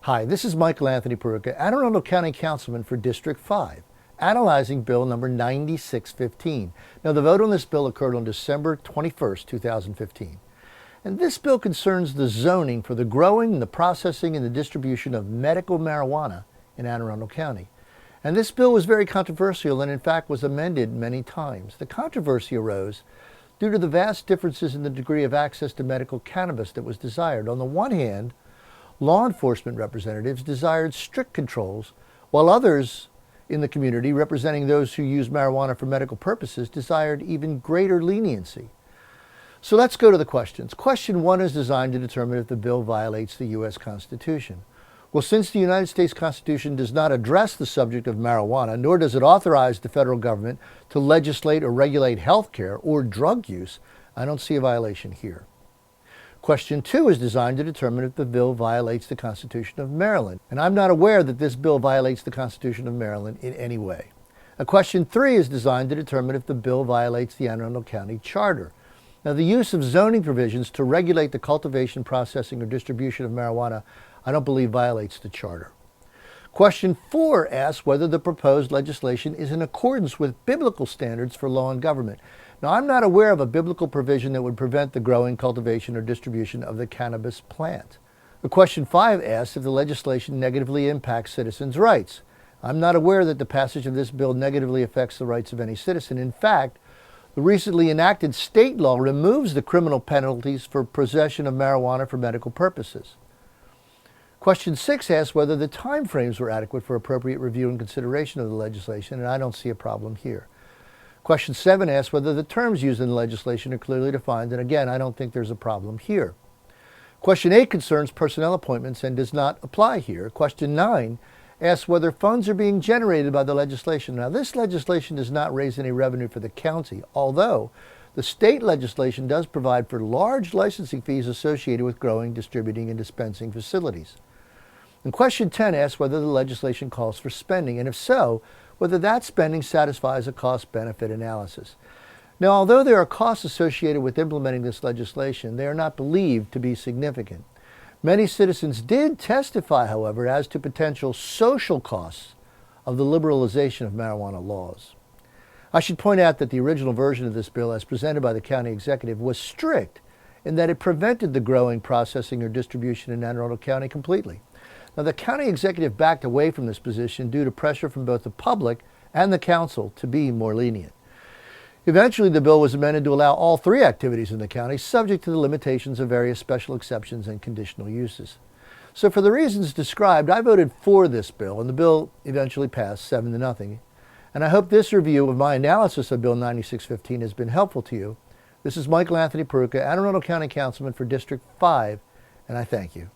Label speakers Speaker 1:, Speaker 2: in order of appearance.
Speaker 1: Hi, this is Michael Anthony Peroutka, Anne Arundel County Councilman for District 5, analyzing Bill number 9615. Now, the vote on this bill occurred on December 21st, 2015. And this bill concerns the zoning for the growing, the processing, and the distribution of medical marijuana in Anne Arundel County. And this bill was very controversial and, in fact, was amended many times. The controversy arose due to the vast differences in the degree of access to medical cannabis that was desired. On the one hand, law enforcement representatives desired strict controls, while others in the community, representing those who use marijuana for medical purposes, desired even greater leniency. So let's go to the questions. Question 1 is designed to determine if the bill violates the U.S. Constitution. Well, since the United States Constitution does not address the subject of marijuana, nor does it authorize the federal government to legislate or regulate health care or drug use, I don't see a violation here. Question 2 is designed to determine if the bill violates the Constitution of Maryland, and I'm not aware that this bill violates the Constitution of Maryland in any way. Question 3 is designed to determine if the bill violates the Anne Arundel County Charter. Now, the use of zoning provisions to regulate the cultivation, processing, or distribution of marijuana, I don't believe violates the Charter. Question 4 asks whether the proposed legislation is in accordance with biblical standards for law and government. Now, I'm not aware of a biblical provision that would prevent the growing, cultivation, or distribution of the cannabis plant. Question 5 asks if the legislation negatively impacts citizens' rights. I'm not aware that the passage of this bill negatively affects the rights of any citizen. In fact, the recently enacted state law removes the criminal penalties for possession of marijuana for medical purposes. Question 6 asks whether the timeframes were adequate for appropriate review and consideration of the legislation, and I don't see a problem here. Question 7 asks whether the terms used in the legislation are clearly defined, and again, I don't think there's a problem here. Question 8 concerns personnel appointments and does not apply here. Question 9 asks whether funds are being generated by the legislation. Now, this legislation does not raise any revenue for the county, although the state legislation does provide for large licensing fees associated with growing, distributing, and dispensing facilities. And question 10 asks whether the legislation calls for spending, and if so, whether that spending satisfies a cost-benefit analysis. Now, although there are costs associated with implementing this legislation, they are not believed to be significant. Many citizens did testify, however, as to potential social costs of the liberalization of marijuana laws. I should point out that the original version of this bill, as presented by the county executive, was strict in that it prevented the growing, processing, or distribution in Anne Arundel County completely. Now, the county executive backed away from this position due to pressure from both the public and the council to be more lenient. Eventually, the bill was amended to allow all 3 activities in the county, subject to the limitations of various special exceptions and conditional uses. So for the reasons described, I voted for this bill, and the bill eventually passed 7-0. And I hope this review of my analysis of Bill 9615 has been helpful to you. This is Michael Anthony Peroutka, Anne Arundel County Councilman for District 5, and I thank you.